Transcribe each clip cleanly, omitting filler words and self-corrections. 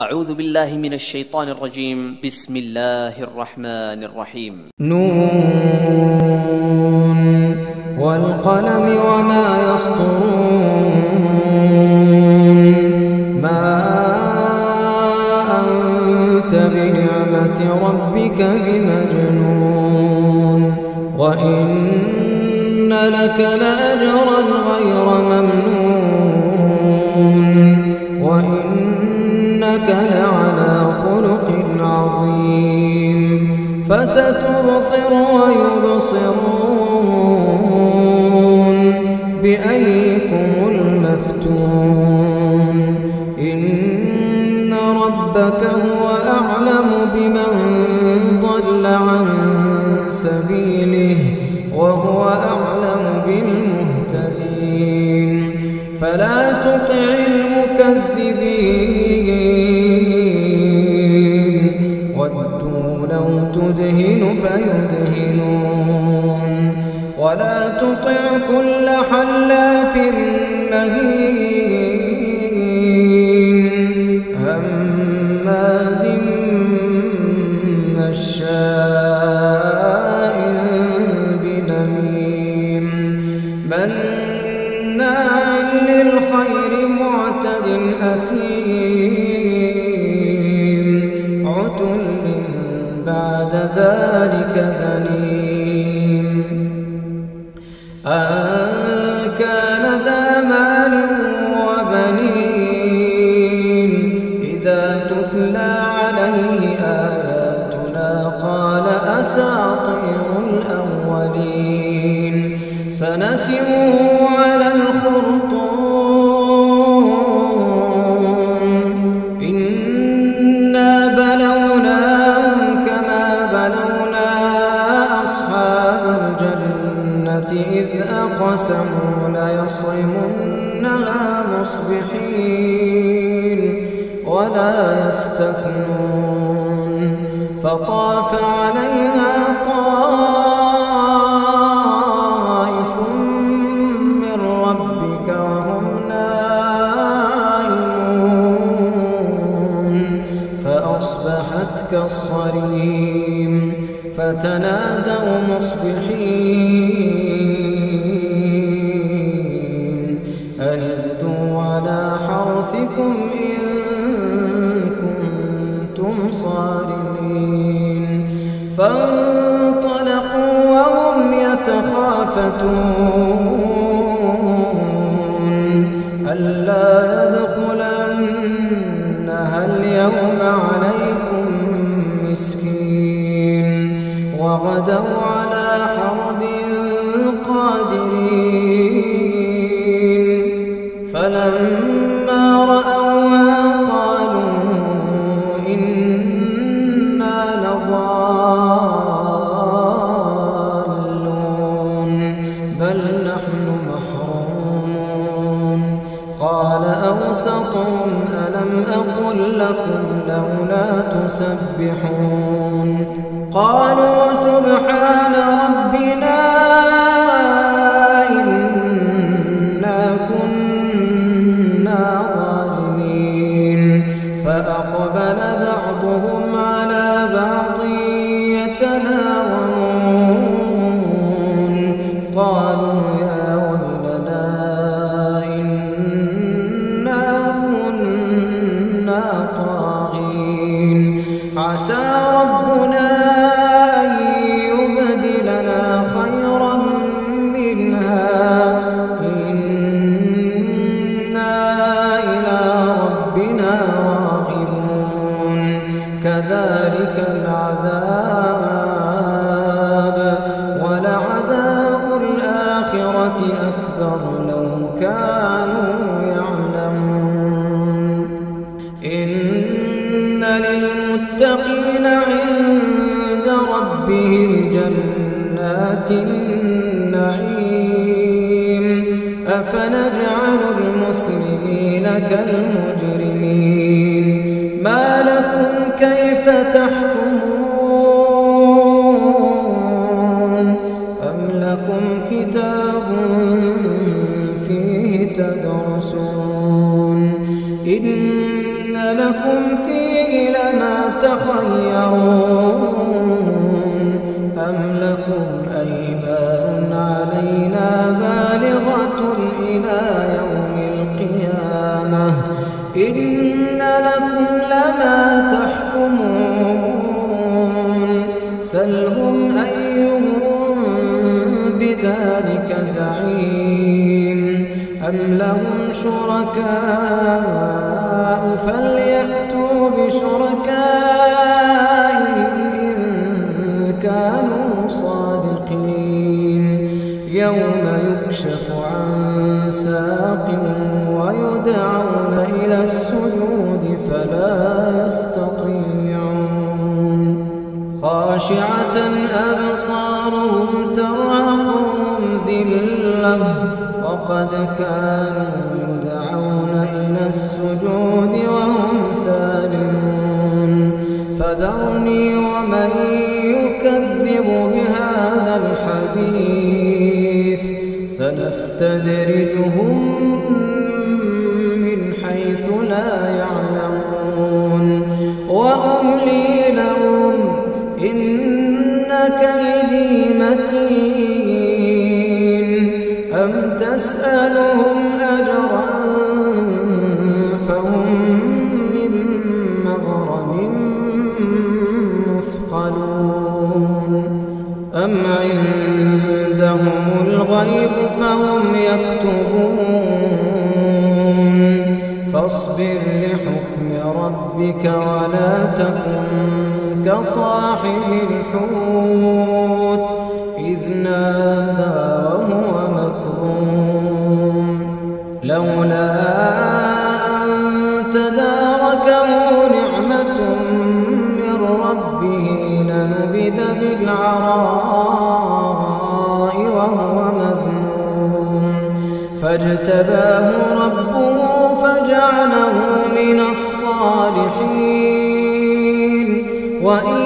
أعوذ بالله من الشيطان الرجيم. بسم الله الرحمن الرحيم. نون والقلم وما يسطرون ما أنت بنعمة ربك بمجنون وإن لك لأجرا غير ممنون وإنك لعلى خلق عظيم فستبصر ويبصرون بأيكم المفتون إن ربك هو أعلم بمن ضل عن سبيله وهو أعلم بالمهتدين فلا تطع المكذبين ودوا لو تدهن فيدهنون ولا تطع كل حلاف مهين هماز مشاء بنميم مناع للخير معتد أثيم عتل بعد ذلك زنيم أن كان ذا مال وبنين إذا تتلى عليه آياتنا قال أساطير الأولين سنسمه على الخرطوم إنا بلوناهم كما بلونا أصحاب الجنة إذ أقسموا ليصرمنها مصبحين ولا يستثنون فطاف عليها طائف من ربك وهم نائمون فأصبحت كالصريم فتنادوا مصبحين أن اغدوا على حرثكم إن كنتم صارمين فانطلقوا وهم يتخافتون ألا يدخلنها اليوم عليكم مسكين وغدوا على حرد قادرين فلما رأوها قالوا إنا لضالون بل نحن محرومون قال أوسطهم ألم أقل لكم لولا تسبحون قالوا سبحان ربنا إنا كنا ظالمين فأقبل بعضهم على بعض يتلاومون قالوا يا ويلنا إنا كنا طاغين عسى ربنا أن يبدلنا خيرا منها إنا إلى ربنا راغبون كذلك العذاب ولعذاب الآخرة أكبر لو كانوا يعلمون إن للمتقين عند ربهم جنات النعيم أفنجعل المسلمين كالمجرمين ما لكم كيف تحكمون أم لكم كتاب فيه تدرسون إن لكم لكم فيه لما تخيرون أم لكم أيمان علينا بالغة إلى يوم القيامة إن لكم لما تحكمون سلهم أيهم بذلك زعيم أم لهم شركاء فليأتوا بشركائهم إن كانوا صادقين يوم يكشف عن ساق ويدعون إلى السجود فلا يستطيعون خاشعة أبصارهم ترهقهم ذلة وقد كانوا يدعون إلى السجود وهم سالمون فذرني ومن يكذب بهذا الحديث سنستدرجهم من حيث لا يعلمون وأملي لهم إن كيدي متين أم تسألهم أجرا فهم من مغرم مثقلون أم عندهم الغيب فهم يكتبون فاصبر لحكم ربك ولا تكن كصاحب الحوت إذ نادى وهو مكظوم لولا أن تداركه نعمة من ربه لنبذ بالعراء وهو مذموم فاجتباه ربه فجعله من الصالحين وإن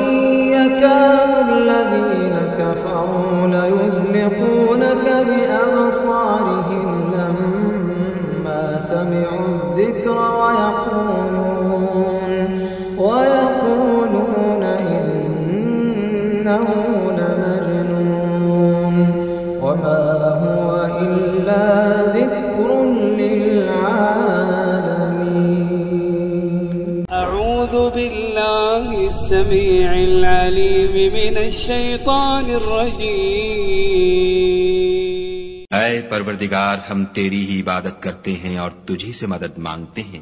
يكاد الذين كفروا ليزلقونك بأبصارهم لما سمعوا الذكر ويقولون إنه لمجنون وما هو إلا ذكر للعالمين أعوذ بالله السميع العليم من الشيطان الرجيم ऐ परवरदिगार हम तेरी ही इबादत करते हैं और तुझी से मदद मांगते हैं।